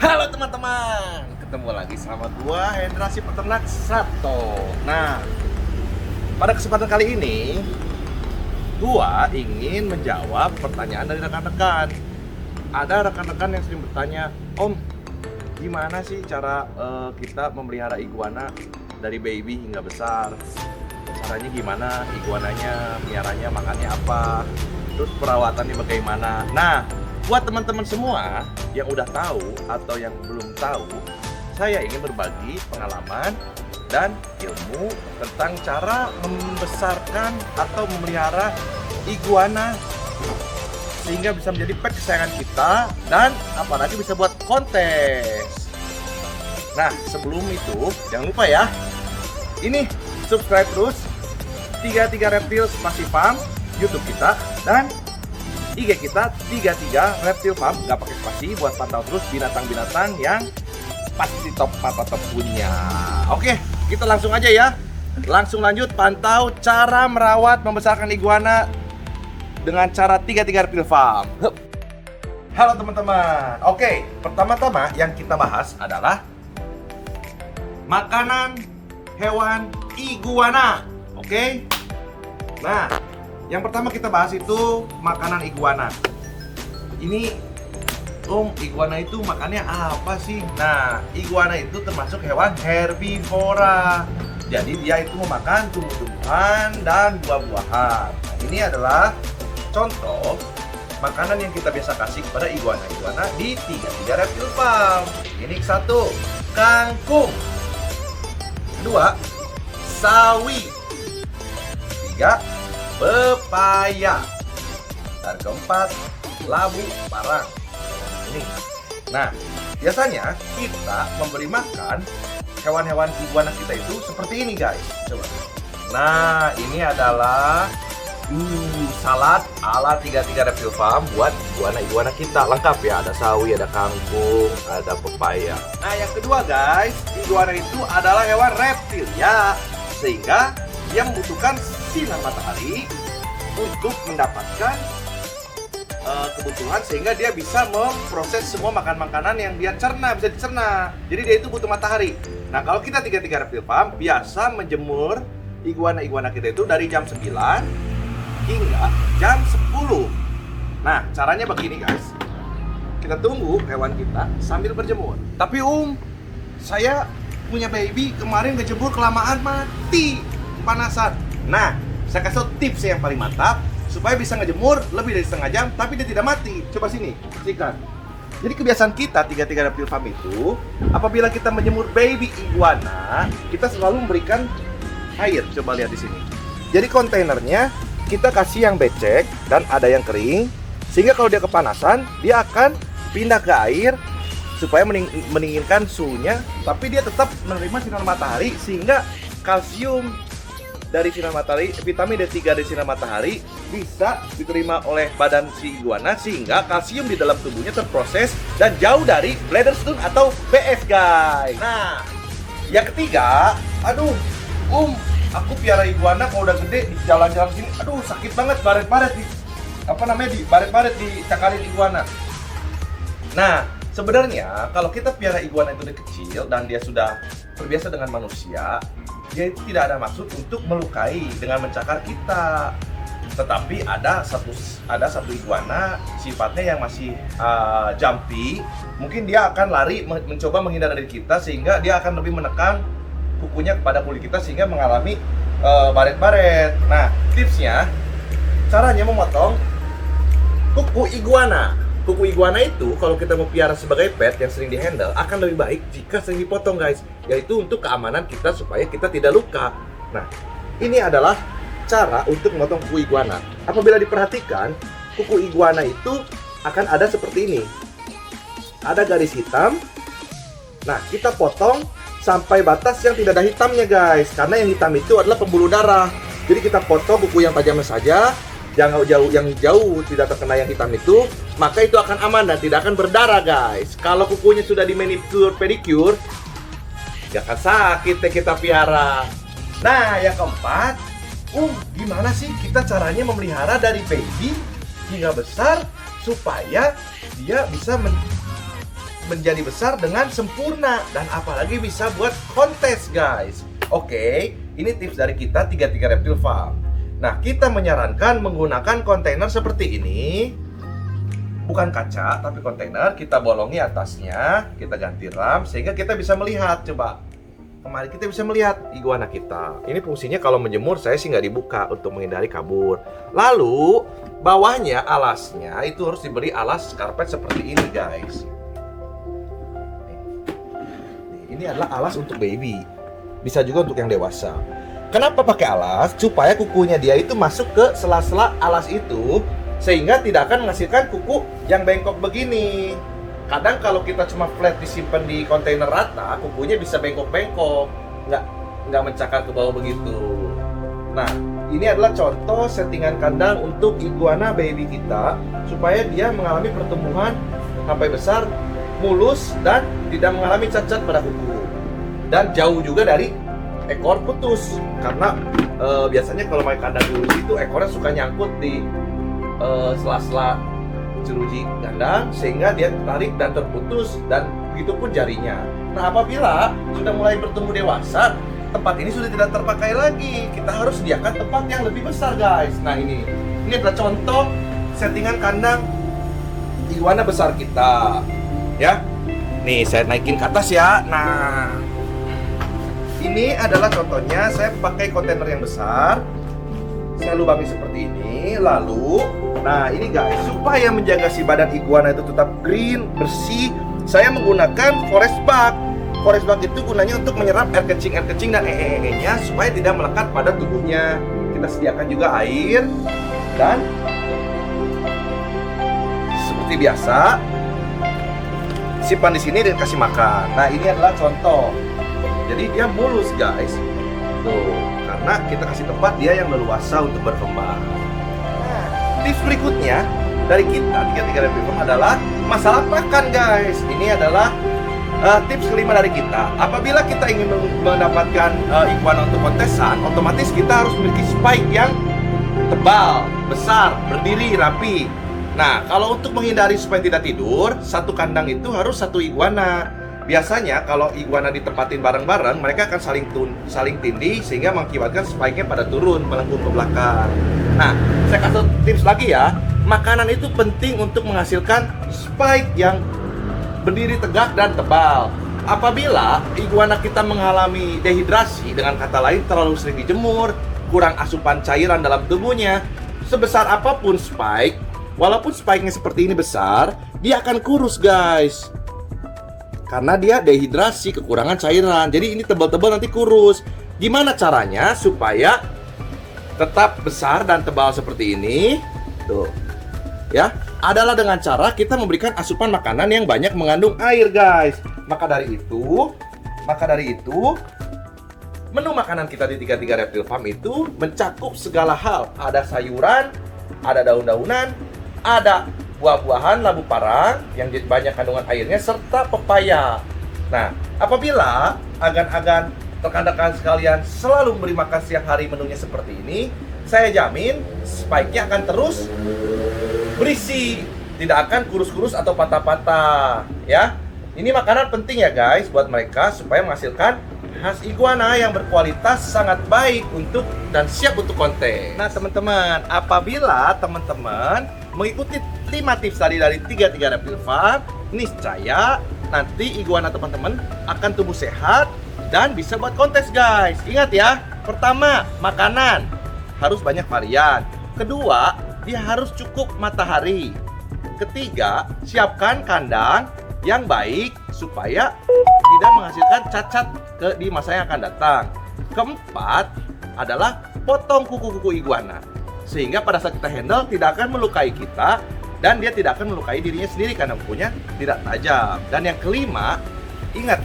Halo teman-teman, ketemu lagi sama gua Hendra si peternak Sato. Nah, pada kesempatan kali ini gua ingin menjawab pertanyaan dari rekan-rekan. Ada rekan-rekan yang sering bertanya, Om, gimana sih cara kita memelihara iguana dari baby hingga besar? Caranya gimana? Iguananya, miaranya, makannya apa? Terus perawatannya bagaimana? Nah, buat teman-teman semua yang udah tahu atau yang belum tahu, saya ingin berbagi pengalaman dan ilmu tentang cara membesarkan atau memelihara iguana sehingga bisa menjadi pet kesayangan kita dan apalagi bisa buat kontes. Nah, sebelum itu jangan lupa ya, ini subscribe terus 33 Reptil Spasi Farm YouTube kita dan IG kita 33 Reptil Farm, gak pakai spasi, buat pantau terus binatang-binatang yang pasti top punya. Oke, kita langsung aja ya. Langsung lanjut pantau cara merawat membesarkan iguana dengan cara 33 Reptil Farm. Halo teman-teman. Oke, pertama-tama yang kita bahas adalah makanan hewan iguana. Oke. Nah, yang pertama kita bahas itu makanan iguana. Ini, Om, iguana itu makannya apa sih? Nah, iguana itu termasuk hewan herbivora. Jadi dia itu memakan tumbuh-tumbuhan dan buah-buahan. Nah, ini adalah contoh makanan yang kita biasa kasih kepada iguana-iguana di 33 Reptil Farm. Ini satu, kangkung. Kedua, sawi. Tiga, pepaya. Dan keempat, labu parang. Ini. Nah, biasanya kita memberi makan hewan-hewan iguana kita itu seperti ini, guys. Coba. Nah, ini adalah salad ala 33 Reptil Farm buat iguana-iguana kita. Lengkap ya, ada sawi, ada kangkung, ada pepaya. Nah, yang kedua, guys, iguana itu adalah hewan reptil ya, sehingga dia membutuhkan sinar matahari untuk mendapatkan kebutuhan sehingga dia bisa memproses semua makanan yang dia bisa dicerna. Jadi dia itu butuh matahari. Nah, kalau kita 33 Reptil Farm biasa menjemur iguana-iguana kita itu dari jam 9 hingga jam 10. Nah, caranya begini, guys. Kita tunggu hewan kita sambil berjemur. Tapi saya punya baby kemarin ngejemur kelamaan mati panasan. Nah, saya kasih tips yang paling mantap supaya bisa ngejemur lebih dari setengah jam tapi dia tidak mati. Coba sini, sikat. Jadi kebiasaan kita 33 Reptil Farm itu, apabila kita menjemur baby iguana, kita selalu memberikan air. Coba lihat di sini. Jadi kontainernya kita kasih yang becek dan ada yang kering, sehingga kalau dia kepanasan, dia akan pindah ke air supaya mendinginkan suhunya, tapi dia tetap menerima sinar matahari sehingga kalsium dari sinar matahari, vitamin D3 dari sinar matahari bisa diterima oleh badan si iguana sehingga kalsium di dalam tubuhnya terproses dan jauh dari bladder stone atau BS, guys. Nah, yang ketiga, aku piara iguana kalau udah gede di jalan-jalan sini, sakit banget baret-baret di baret-baret di cakarin iguana. Nah, sebenarnya kalau kita piara iguana itu dari kecil dan dia sudah terbiasa dengan manusia, dia itu tidak ada maksud untuk melukai dengan mencakar kita. Tetapi ada satu iguana sifatnya yang masih jumpy. Mungkin dia akan lari mencoba menghindar dari kita sehingga dia akan lebih menekan kukunya kepada kulit kita sehingga mengalami baret-baret. Nah, tipsnya caranya memotong kuku iguana. Kuku iguana itu kalau kita mau piara sebagai pet yang sering dihandle akan lebih baik jika sering dipotong, guys. Yaitu untuk keamanan kita supaya kita tidak luka. Nah, ini adalah cara untuk memotong kuku iguana. Apabila diperhatikan, kuku iguana itu akan ada seperti ini. Ada garis hitam. Nah, kita potong sampai batas yang tidak ada hitamnya, guys. Karena yang hitam itu adalah pembuluh darah. Jadi kita potong kuku yang tajamnya saja. Yang jauh tidak terkena yang hitam itu, maka itu akan aman dan tidak akan berdarah, guys. Kalau kukunya sudah di manicure pedicure, gak akan sakit ya kita piara. Nah, yang keempat, gimana sih kita caranya memelihara dari baby hingga besar supaya dia bisa menjadi besar dengan sempurna dan apalagi bisa buat kontes, guys. Oke, ini tips dari kita 33 Reptile Farm. Nah, kita menyarankan menggunakan kontainer seperti ini. Bukan kaca, tapi kontainer. Kita bolongi atasnya, kita ganti ram sehingga kita bisa melihat. Coba, kemarin kita bisa melihat iguana kita. Ini fungsinya kalau menjemur, saya sih nggak dibuka untuk menghindari kabur. Lalu, bawahnya alasnya itu harus diberi alas karpet seperti ini, guys. Ini adalah alas untuk baby. Bisa juga untuk yang dewasa. Kenapa pakai alas? Supaya kukunya dia itu masuk ke sela-sela alas itu, sehingga tidak akan menghasilkan kuku yang bengkok begini. Kadang kalau kita cuma flat disimpan di kontainer rata, kukunya bisa bengkok-bengkok, nggak mencakar ke bawah begitu. Nah, ini adalah contoh settingan kandang untuk iguana baby kita, supaya dia mengalami pertumbuhan sampai besar, mulus, dan tidak mengalami cacat pada kuku. Dan jauh juga dari ekor putus, karena biasanya kalau main kandang dulu itu ekornya suka nyangkut di sela-sela jeruji kandang sehingga dia tarik dan terputus, dan begitu pun jarinya. Nah, apabila sudah mulai bertumbuh dewasa, tempat ini sudah tidak terpakai lagi. Kita harus sediakan tempat yang lebih besar, guys. Nah, ini adalah contoh settingan kandang iguana besar kita. Ya. Nih, saya naikin ke atas ya. Nah, ini adalah contohnya. Saya pakai kontainer yang besar. Saya lubangi seperti ini. Lalu, nah ini guys, supaya menjaga si badan iguana itu tetap green, bersih, saya menggunakan forest bag. Forest bag itu gunanya untuk menyerap air kencing dan nya supaya tidak melekat pada tubuhnya. Kita sediakan juga air dan seperti biasa simpan di sini dan kasih makan. Nah, ini adalah contoh. Jadi dia mulus, guys. Tuh, karena kita kasih tempat dia yang leluasa untuk berkembang. Nah, tips berikutnya dari kita 33 Reptile Farm adalah masalah pakan, guys. Ini adalah tips kelima dari kita. Apabila kita ingin mendapatkan iguana untuk kontesan, otomatis kita harus memiliki spike yang tebal, besar, berdiri, rapi. Nah, kalau untuk menghindari supaya tidak tidur, satu kandang itu harus satu iguana. Biasanya kalau iguana ditempatin bareng-bareng, mereka akan saling tindih sehingga mengakibatkan spike-nya pada turun, melengkung ke belakang. Nah, saya kasih tips lagi ya. Makanan itu penting untuk menghasilkan spike yang berdiri tegak dan tebal. Apabila iguana kita mengalami dehidrasi, dengan kata lain terlalu sering dijemur, kurang asupan cairan dalam tubuhnya, sebesar apapun spike, walaupun spike-nya seperti ini besar, dia akan kurus, guys. Karena dia dehidrasi, kekurangan cairan. Jadi ini tebal-tebal nanti kurus. Gimana caranya supaya tetap besar dan tebal seperti ini? Tuh. Ya, adalah dengan cara kita memberikan asupan makanan yang banyak mengandung air, guys. Maka dari itu, menu makanan kita di 33 Reptile Farm itu mencakup segala hal. Ada sayuran, ada daun-daunan, ada buah-buahan, labu parang yang banyak kandungan airnya, serta pepaya. Nah, apabila agan-agan rekan-rekan sekalian selalu memberi makan siang hari menunya seperti ini, saya jamin spike-nya akan terus berisi, tidak akan kurus-kurus atau patah-patah. Ya, ini makanan penting ya, guys, buat mereka supaya menghasilkan khas iguana yang berkualitas sangat baik untuk dan siap untuk konten. Nah, teman-teman, apabila teman-teman mengikuti 5 tips tadi dari 33 Reptile Farm, niscaya nanti iguana teman-teman akan tumbuh sehat dan bisa buat kontes, guys. Ingat ya, pertama, makanan harus banyak varian. Kedua, dia harus cukup matahari. Ketiga, siapkan kandang yang baik supaya tidak menghasilkan cacat di masa yang akan datang. Keempat adalah potong kuku-kuku iguana, sehingga pada saat kita handle tidak akan melukai kita dan dia tidak akan melukai dirinya sendiri karena kukunya tidak tajam. Dan yang kelima, ingat,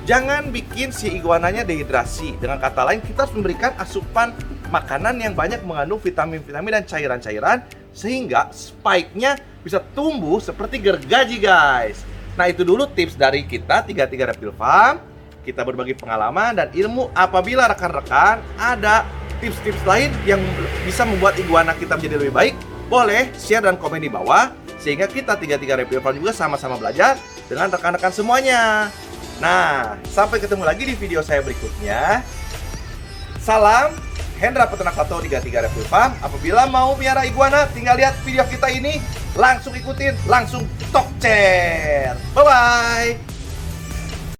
jangan bikin si iguananya dehidrasi. Dengan kata lain, kita harus memberikan asupan makanan yang banyak mengandung vitamin-vitamin dan cairan-cairan sehingga spike-nya bisa tumbuh seperti gergaji, guys. Nah, itu dulu tips dari kita 33 Reptile Farm. Kita berbagi pengalaman dan ilmu. Apabila rekan-rekan ada tips-tips lain yang bisa membuat iguana kita menjadi lebih baik, boleh share dan komen di bawah sehingga kita 33 Reptile Farm juga sama-sama belajar dengan rekan-rekan semuanya. Nah, sampai ketemu lagi di video saya berikutnya. Salam Hendra Peternak Lato 33 Reptil Farm. Apabila mau piara iguana, tinggal lihat video kita ini, langsung ikutin, langsung talk share. Bye-bye.